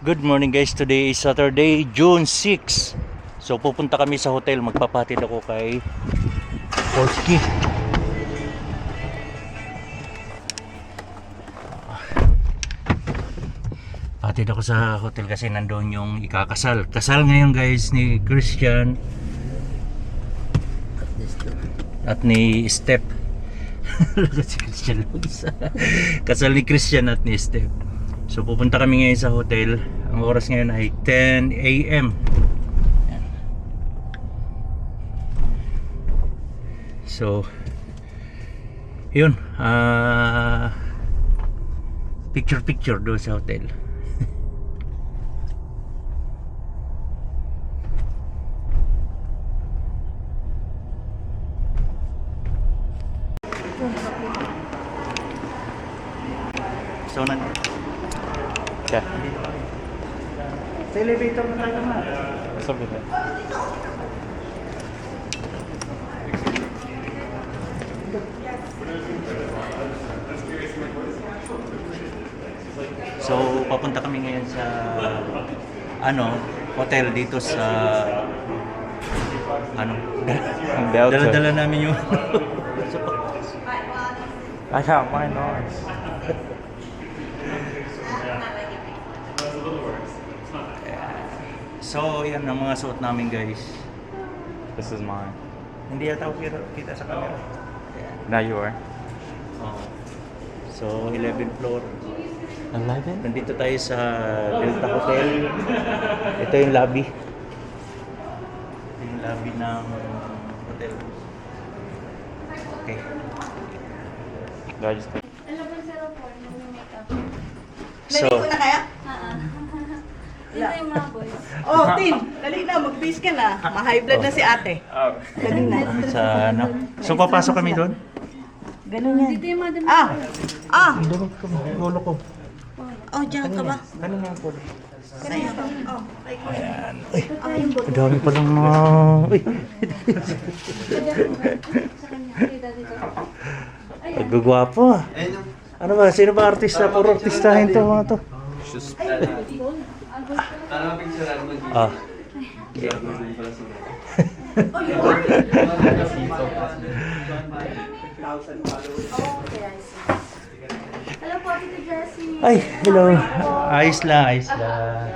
Good morning guys, today is Saturday, June 6. So pupunta kami sa hotel, magpapatid ako kay Polski. Patid ako sa hotel kasi nandoon yung ikakasal. Kasal ngayon guys ni Christian at ni Step. Si Christian kasal ni Christian at ni Step. So pupunta kami ngayon sa hotel. Ang oras ngayon ay 10 AM. So yun, picture doon sa hotel. So Okay. sa elevator na tayo na. Sorry. So papunta kami ngayon sa hotel dito sa Delta. dala namin yung I have mine on. So yan ang mga suot namin guys. This is mine. Hindi yata ako kita sa camera. Now you are. Oh. So 11th floor. 11? Nandito tayo sa Delta Hotel. Ito yung lobby. Ito yung lobby ng hotel. Okay. Do I just 1104, yung makeup. So, Naligo na kaya? Dito yung mga boys. Oh, Tin, dali na, mag-face ka na. Ma-high blood na si ate. Dali na. sa So papasok kami doon? Ganun yan. Dito yung mga dami. Lolo ko. Oh, diyan ka ba? Ganun nga po. Sa'yo. Oh, like mo. Ang dami palang mga... Uy! Sa kanya. Dito, dito. Nagugwapo ah. Ano ba? Sino ba artista? Puro artistahin to mga to. Ah. Hello po, Tito Jessie. Ay, hello. Ayos lang, ayos lang.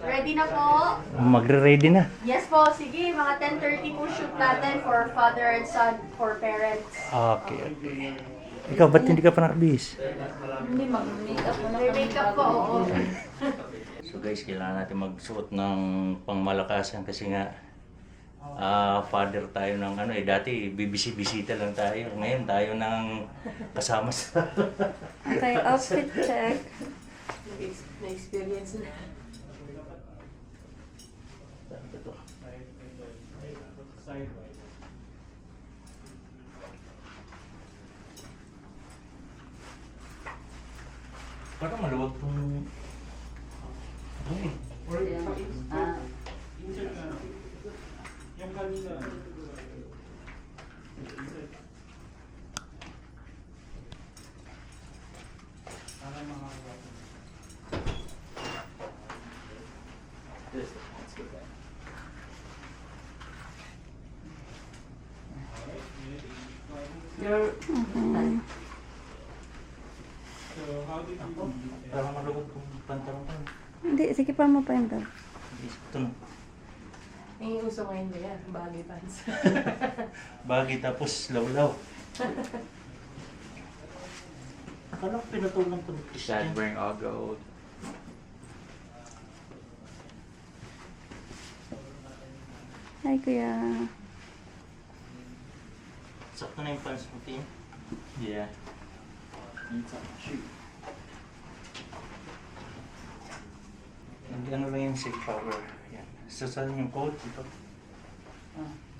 Ready na po? Magre-ready na. Yes po, sige. Mga 10:30 po shoot natin for father and son, for parents. Okay, okay. Ikaw, ba't hindi ka pa nakabihis? Hindi, mag-makeup mo na. Makeup ko, oo. So guys, kailangan natin magsuot ng pangmalakasan kasi nga father tayo ng dati bibisi-bisita lang tayo. Ngayon tayo ng kasama sa Okay, outfit check. Na-experience na. Parang maluwag tong... Parang maluwag tong pantalon ko. Hindi, sige pa mo pa yun daw. Ito na. Yung uso ngayon ba yan? Bagay pants. Bagay tapos lawlaw. Akala ko pinatulang ko ni Christian. Dad wearing all gold. Hi, kuya. Sakto na yung pants mo, Tim. Yeah. Need some shoot. Hindi lang yung safe power. Yan. Sasalan yung coat ito.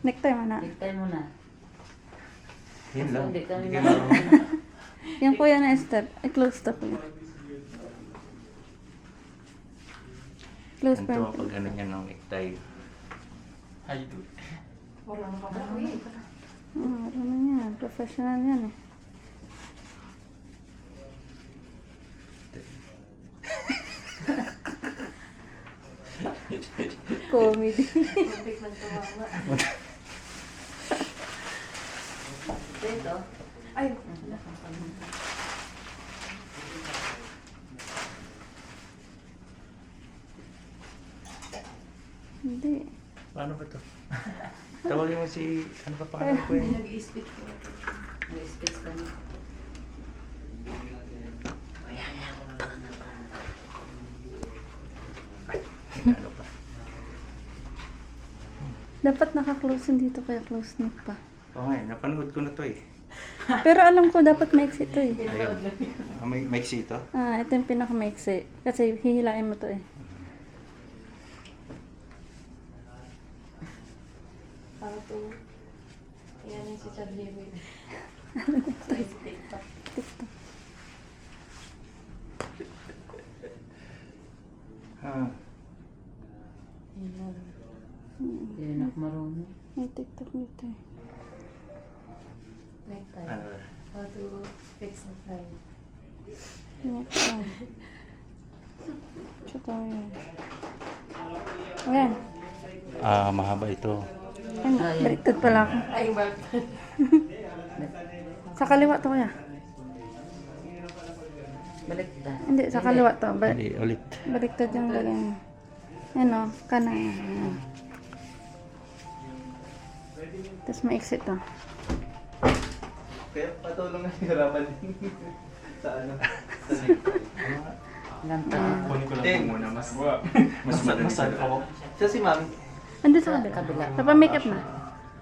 Necktie mo na. Necktie mo na. Yan lang. Hindi kami kayo marunong. marunong. Yung kuya na step. Ay, close to kuya. Close pa. Ganito pag ano yan ng necktie. How you do it? Wala na ka ba? Ano yan? Professional yan eh. Comedy. Muntik man tumama. Dito. Ay, Hindi. Paano ba to? Tawagin mo si... Ano pa pangalan ko yun? nag-i-speech ko. Nag-i-speech ka na. Ano pa? Dapat naka-close dito kaya close knit pa. Oo nga, napanood ko na to eh. Pero alam ko dapat maiksi to eh. Ayun. May maiksi ito? Ah, ito yung pinaka-maiksi. Kasi hihilain mo to eh. Para to. Yan yung si Charlie Will. TikTok. TikTok. Ah. Hindi na ako marunong. May TikTok nito eh. Night time. Ano? How to fix the time. Next one. Tutorial. Ayan. Ah, mahaba ito. Ano, baliktad pala ako. Ay, bag. Sa kaliwa to kaya? Balik na. Hindi, sa kaliwa to. Hindi, ulit. Baliktad yung lagay mo. Ano, kanan. Ayan. Tapos maiksi to. Kaya patulong na hirapan din. Sa ano? Sa Lanta. Kunin ko lang po muna. Mas madali ako. Siya si Mami. Ando sa kabila. Kabila. Sa pa-makeup na.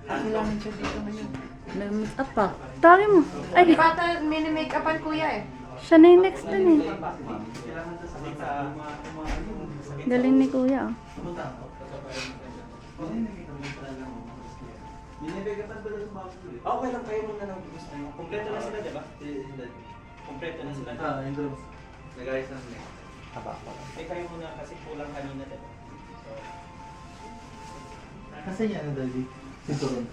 Kailangan siya dito ngayon. May make up pa. Tawagin mo. Ay, Bata, mini-make-upan kuya eh. siya na yung next dun eh. Galing ni kuya oh. Okay lang kayo muna ng gusto nyo. Kompleto na sila, di ba? Kompleto na sila. Ah, yung drums. Nag-ayos na sila. Haba ko. Eh kayo muna kasi kulang kanina, di ba? Kasi yan ang dali. Sinturon.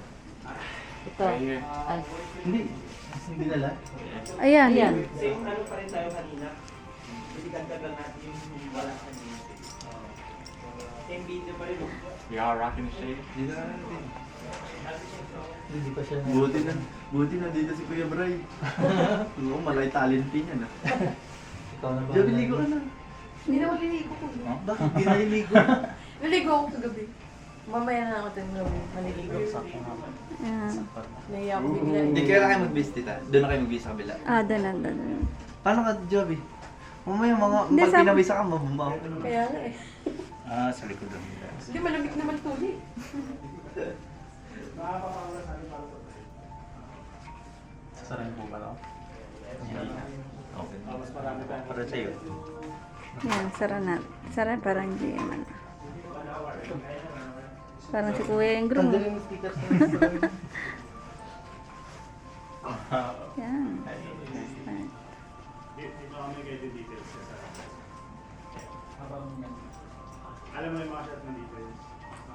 Ito. Ay, Hindi. Hindi nala. Ayan. ayan. Same ano pa rin tayo kanina. Kasi dagdagan natin yung wala kanina. Same video pa rin. We are rocking the shade. Hindi na natin. Hindi pa siya. Buti na dito si Kuya Bray. Oo, malay talent din yan ah. Ikaw na ba? Diyan, ligo ka na. Hindi na maliligo ko. Bakit di na iligo? Naligo ako kagabi. Mamaya na ako din maliligo. Ayan. Nahiya ako bigla. Hindi kaya na kayo mag-base tita. Doon na kayo mag-base sa kabila. Ah, dalan. Paano ka, Joby? Mamaya mga, Hindi, pag sa- pinabisa ka, mabumaw ka naman. Kaya nga eh. Ah, sa likod lang. Hindi, malamig naman tuli. Sasarayin po ba lang? Okay. Para sa'yo. Ayan, sara na. Sara parang GM ano. Parang si kuya yung groom. Tanggalin yung stickers na Yan. Alam mo yung mga shot nandito yun.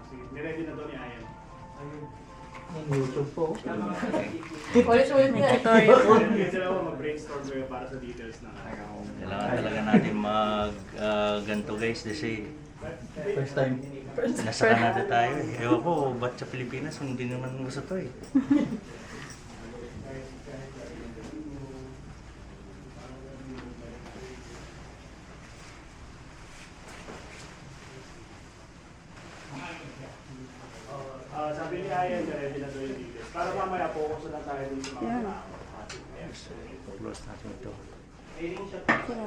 Sige, niready na doon ni Ayan. YouTube po. Ulit-ulit May na eh. tutorial. Kaya sila ako mag-brainstorm kayo para sa details na. Kailangan talaga natin ganito guys kasi First time. nasa Canada tayo eh. Ewan ko, ba't sa Pilipinas hindi naman gusto to eh. Sabi ni Ayan, niready na doon yung details. Para mamaya focus na lang tayo dun sa mga Yan. tao. Close natin ito. Sara.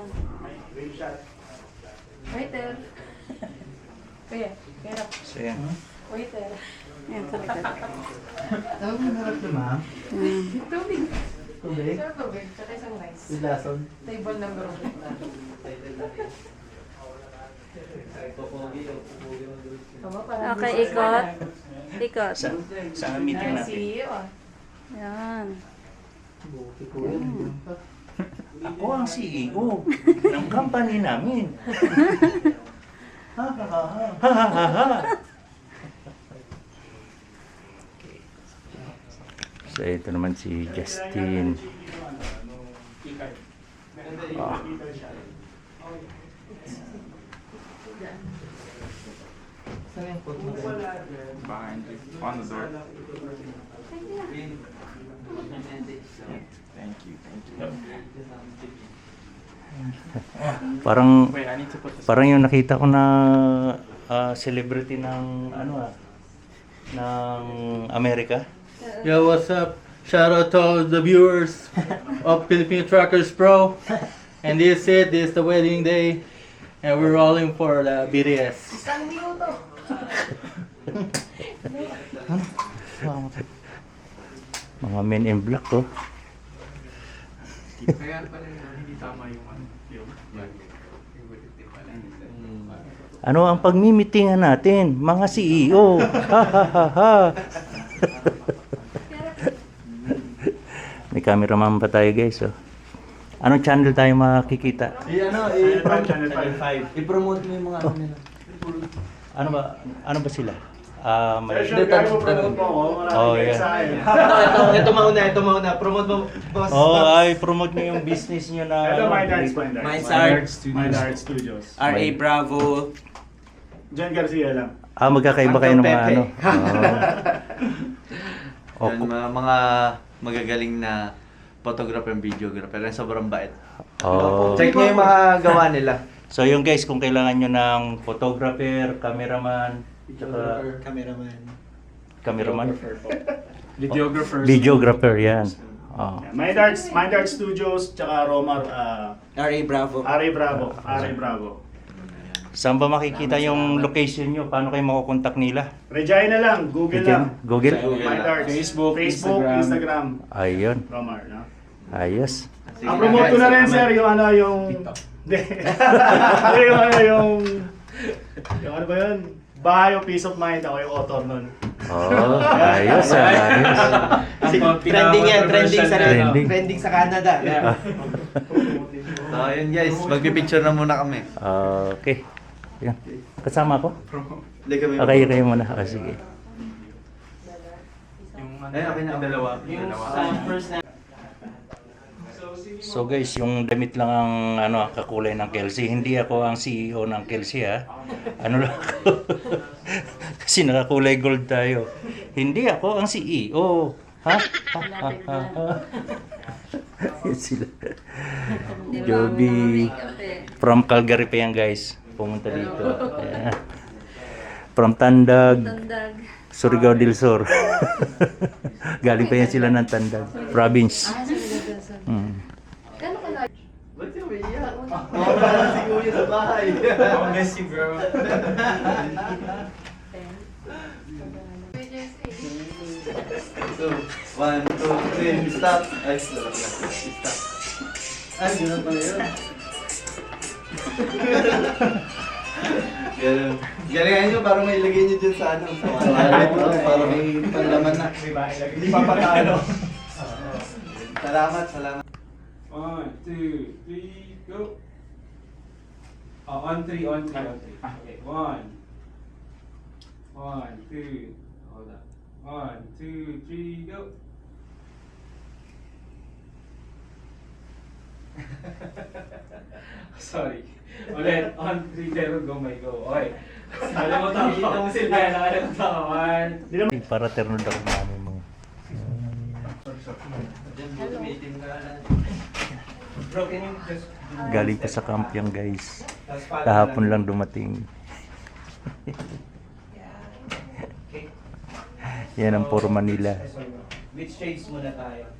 Ring shot. Waiter. Kuya, hirap. So yan. Waiter. Ayan, sa likod. Ano ang harap na ma'am? Ayan. Tubig. Tubig? Sir, tubig. Tsaka isang rice. With lason? Table number 1. Tama, parang Okay, ikot. Ikot. Sa meeting natin. CEO ah. Yan. Buti ko yan. Ako ang CEO ng company namin. Ha ha ha ha. Ha ha ha ha. So ito naman si Justin. Ah. Saan yung photo mo? Behind you. On the door. Thank you. Parang Wait, I need to put this. parang yung nakita ko na celebrity ng ng Amerika. Yeah, what's up? Shout out to all the viewers of Filipino Truckers Pro. And this is it. This is the wedding day. And we're rolling for the BTS. Isang minuto. Mga men in black oh. Kaya pala hindi tama yung yung Ano ang pagmimitingan natin? Mga CEO. Ha ha ha ha. May cameraman pa tayo guys oh. Anong channel tayo makikita? Channel 5. I-promote mo yung mga ano nila. Ano ba sila? May... Sure, kaya mo promote mo ako. Oh, Maraming yeah. sa akin. Ito mauna. Promote mo, boss. ay promote niyo yung business niyo na Ito, Mind Arts. Minds Art. Mind Art Studios. R.A. Bravo. John Garcia lang. Magkakaiba kayo ng mga Pepe. Oh. Yan, mga magagaling na photographer and videographer. Yan, sobrang bait. Oh. Check nyo yung mga gawa nila. So yung guys, kung kailangan nyo ng photographer, cameraman, tsaka cameraman, videographer yan. Oh. Mind Arts Studios, tsaka Romar, R.A. Bravo. R.A. Bravo. Saan ba makikita yung location nyo? Paano kayo makukontak nila? Regina lang, Google lang. Google? Mind Arts. Facebook, Instagram. Ayun. Romar, no? Ayos. Ang promote ko na rin, sir, yung Hindi. yung ano ba yun? Bahay o Peace of Mind, ako yung author nun. Oh, ayos. Ayos. Trending yan, trending sa Trending. trending sa Canada. So, yun guys, magpipicture na muna kami. Okay. Yan. Kasama ko? Hindi kami. Okay, kayo muna. Sige. Ay, okay na. Dalawa. So guys, yung damit lang ang kakulay ng Kelsey. Hindi ako ang CEO ng Kelsey ha. Ano lang ako. Kasi nakakulay gold tayo. Hindi ako ang CEO. Ha? Yan sila. Joby. From Calgary pa yan guys. Pumunta dito. Ayan. From Tandag. Surigao del Sur. Galing pa yan sila ng Tandag. Province. Ba't yung umiiyak? Wala si Kuya sa bahay. Miss you, bro. So, 1, 2, 3, stop. Ay, stop. Ay, gano'n pala yun. Ganun. Galingan nyo para may ilagay nyo dyan sa ano. Sa wallet, no? Para may panlaman na. Hindi pa patalo. Salamat. 1, 2, 3, go. On 3. Okay, 1, 2, hold on. 1, 2, 3, go. Sorry. Ulit, on 3, zero, go, may go. Okay. Nakalimutan ko. Nakalimutan ko. Para ternod ako namin mga. Bro, can you just... Galing pa sa camp yan guys. Kahapon lang dumating. Okay. Yan ang forma nila. Which shades muna tayo?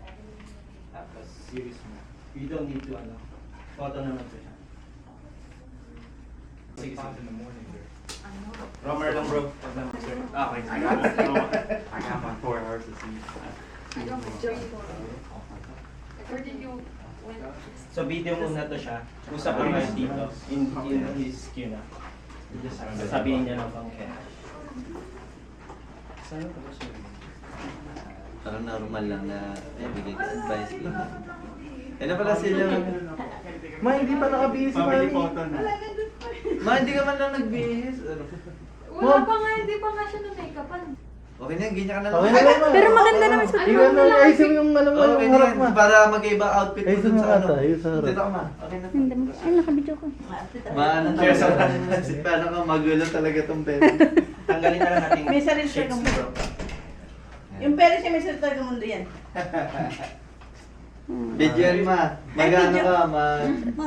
Tapos series mo. You don't need to photo naman to siya. Romer lang, bro. Okay. I got my 4 hours to see. So video muna to siya. Usap naman dito. In his queue na. Sabihin niya ng pang-care. Parang normal lang na bigay ka advice. Ano pala sila? Ma, hindi pa nakabihis si Family Mami. photo na. Ma, hindi ka man lang nagbihis. Ano? Wala pa nga, hindi pa nga siya na-makeupan. Okay na, ganyan ka na lang. Okay na, Ma. Pero maganda naman sa Iwan na, ayusin mo yung Okay na yan, para magkaiba outfit mo dun sa ano. ayusin mo. Dito ka ma, okay na. Hindi mo. Ay, nakabidyo ko. Maano talaga, paano ka magulo talaga tong pera. Tanggalin na lang natin May sarili siya sheets, ng bro. Yung pera siya may salita ng mundo yan. Bigyan ma. Mag-ano ka,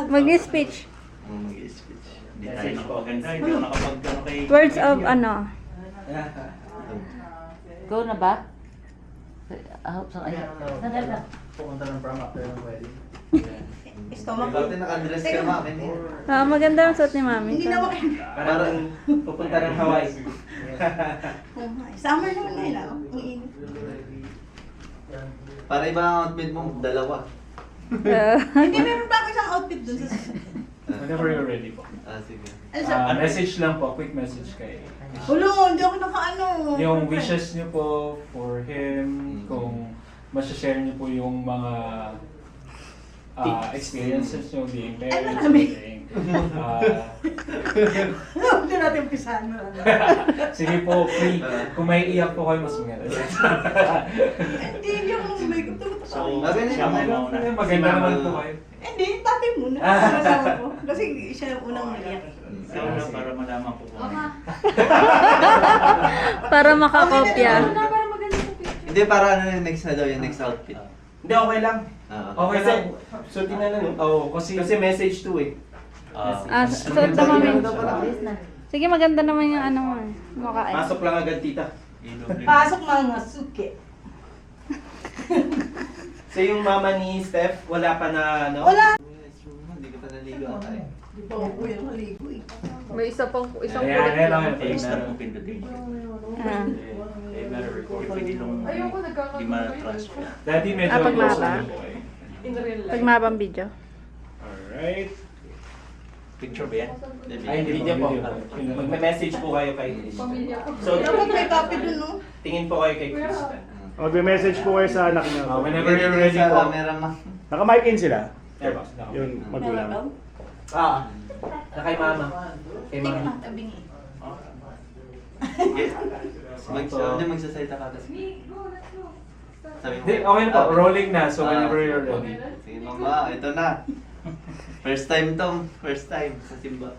Mag-speech. mag-speech. Hindi tayo nakapaganda, hindi ako nakapagano kay... Words of ano. Go na ba? Ay, nadal na. Pumunta ng prom after ng wedding. Stomach. Ikaw din naka-dress ka ma. Maganda ang suot ni Mami. Hindi na makin. Parang pupunta ng Hawaii. Summer naman ngayon ah. Ang init. Para iba ang outfit mo, dalawa. Hindi, meron ba ako isang outfit dun sa... Whenever you're ready po. Sige. Ano sa... Message lang po, quick message kay. Hulo, hindi ako nakaano. Yung wishes niyo po for him, kung masashare niyo po yung mga experiences niyo being married, being, Hindi natin umpisahan mo. sige po, free. Kung may iyak po kayo, mas maganda. Hindi ako may So, Maganda siya naman. mo na. Maganda naman po kayo. Hindi, tatay muna. Kasama ko. Kasi siya yung unang umiyak. Ikaw na para malaman ko kung ano. Para makakopya. Hindi, para ano yung next na daw, yung next outfit. Hindi, okay lang. Okay Kasi, lang. suotin na lang. Oo, kasi message 2 eh. Suot na Mami. Ayos na. Sige, maganda naman yung ano mo. Mukha eh. Pasok lang agad, tita. Pasok mga suki. So yung mama ni Steph, wala pa na ano? Wala. Hindi ka pa naligo ata eh. Di ba ako yung maligo eh. May isang ayan, ayan lang Eh, yun. meron mong pindutin. Ah. Eh, meron record. Pwede lang di ma-transfer. Daddy, medyo Pag close mahaba? na po kayo. Pag mabang video. Alright. Picture ba yan? Ay, hindi Video po. Video. Magme-message po kayo kay So, Dapat may copy dun, no? tingin po kayo kay Kristen. Magbe-message po kayo sa anak niyo. Whenever you're ready Sa po. camera ma. Naka-mic in sila. Diba? Yung magulang. Na kay mama. Kay Hindi ka mama. matabing eh. Hindi magsasalita ka kasi. Sabi mo. Hindi, okay na po. Rolling na. So whenever you're ready. Sige mama, ito na. First time to. First time sa simba.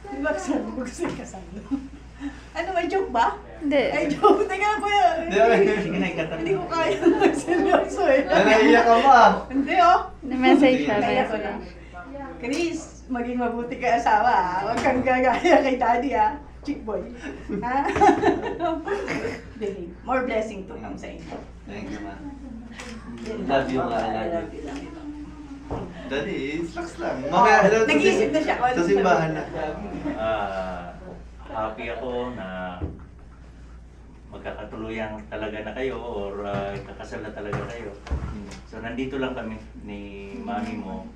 Di ba kasama ko kasi kasama? Ano, may joke ba? Hindi. Ay, joke. Teka lang kuya. Hindi ko kaya magseryoso eh. Naiiyak ka pa. Hindi oh. Message siya. Kaya ko lang. Chris, maging mabuti ka asawa ah. Huwag kang gagaya kay daddy ah. Chick boy. Ha? Behave. More blessing to come sa inyo. Thank you ma. Love you ma. I love you. Daddy, relax lang. Mamaya, Nag-iisip na siya. Sa simbahan na. Happy ako na magkakatuluyan talaga na kayo or kakasal na talaga kayo. So nandito lang kami ni mami mo.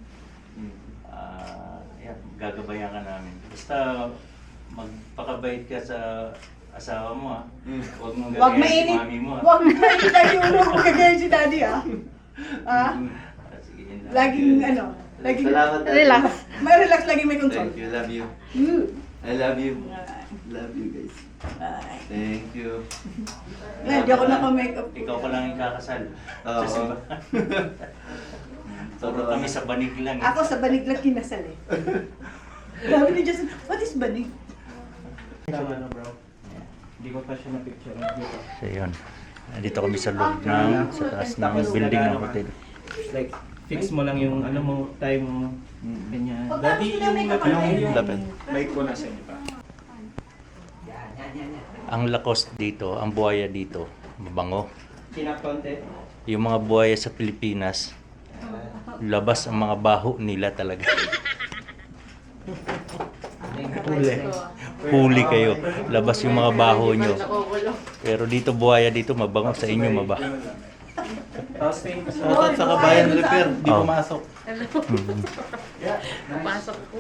Yan, gagabayan ka namin. Basta magpakabait ka sa asawa mo ha. Huwag mong Huwag gagayan si mainit. mami mo ha. Huwag mainit lang yung ulo ko kagaya si daddy ah. Ah? Sige, yun lang. Laging ano. Laging Salamat daddy. Relax. may relax lagi may control. Thank you, love you. I love you. Love you guys. Bye. Thank you. Hindi ako naka-makeup. Ikaw pa lang yung kakasal. Oo. Sa simbahan. Puro kami sa banig lang. Ako sa banig lang kinasal eh. Sabi ni Justin, what is banig? Ano bro? Hindi ko pa siya na-picture. So yun. Nandito kami sa loob ng, sa taas ng building ng hotel. Like, fix mo lang yung ano mo, time mo. Ganyan. Pagkatapos sila may kapatid. Lapit. Mic ko na sa inyo pa. Ang lakos dito, ang buhaya dito, mabango. Kinap konti. Yung mga buhaya sa Pilipinas, labas ang mga baho nila talaga. Huli kayo. Labas yung mga baho nyo. Pero dito buhaya dito, mabango. Sa inyo mabaho. Tapos thank you. Shoutout sa Kabayan Repair. Di Oh. pumasok. Pasok po.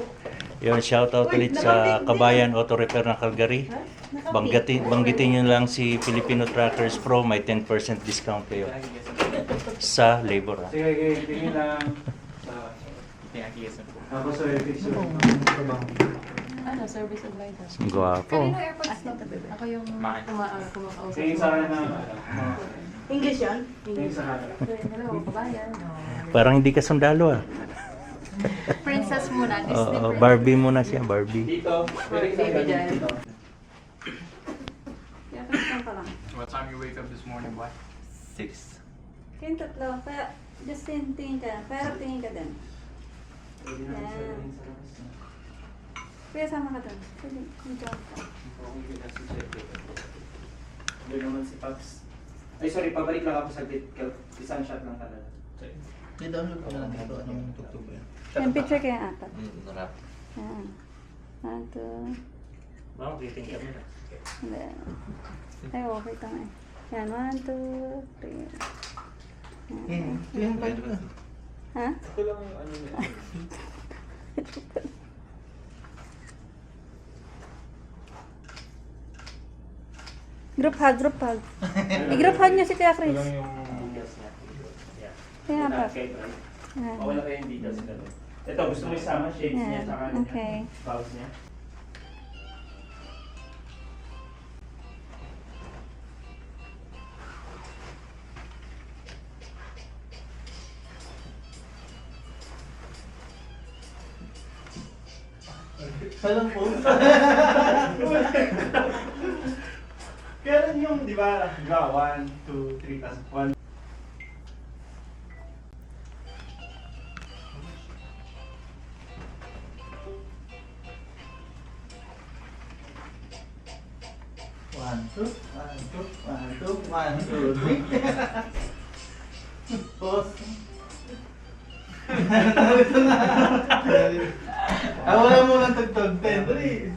Yun, shoutout ulit sa Kabayan Auto Repair ng Calgary. Banggitin nyo lang si Filipino Trackers Pro, may 10% discount kayo sa labor. Sige, tingin lang. Tapos so, fix yun. Ano, service advisor. Gwapo. Ako yung kumakausap. Tingin sa akin na. English yan? Tingin sa akin. Hello, kabayan. Parang hindi ka sundalo ah. Princess muna, Disney Oo, princess. Barbie muna siya, Barbie. Dito. Baby dyan. Kaya kaya ka lang. What time you wake up this morning, boy? 6. Kayong tatlo, kaya Justin, tingin ka. Pero tingin ka din. Pwede na Yan. sabihin sa labas na. Kaya sama ka doon. Pwede, medyo ka. Okay na si Chepe. Doon naman si Paps. Ay sorry, pabalik lang ako saglit. Isang shot lang talaga. Hindi daw nyo pala natin ito. Anong tugtog ba yan? Yan, picture kaya apat. Narap. Yan. 1, 2, Ma'am, kiting kami na. hindi. Ay, okay ka nga eh. Yan, 1, 2, 3. Yan pa ito. Ha? Ito lang yung ano niya. Group hug, group hug. I-group hug niyo si Kuya Chris. Ito lang yung details niya. Yeah. Kaya pa. Okay, right. Yan. Okay lang kayo yung details nila. Ito, gusto mo isama shades niya Yan, sa kanya. okay. Blouse niya. Salang po. Kailan yung, di ba, 1, 2, 3, tas 1. One, two, one, two, one, two, one, two, three. Pause. Ito na. Wala mo lang tugtog. 10, 3.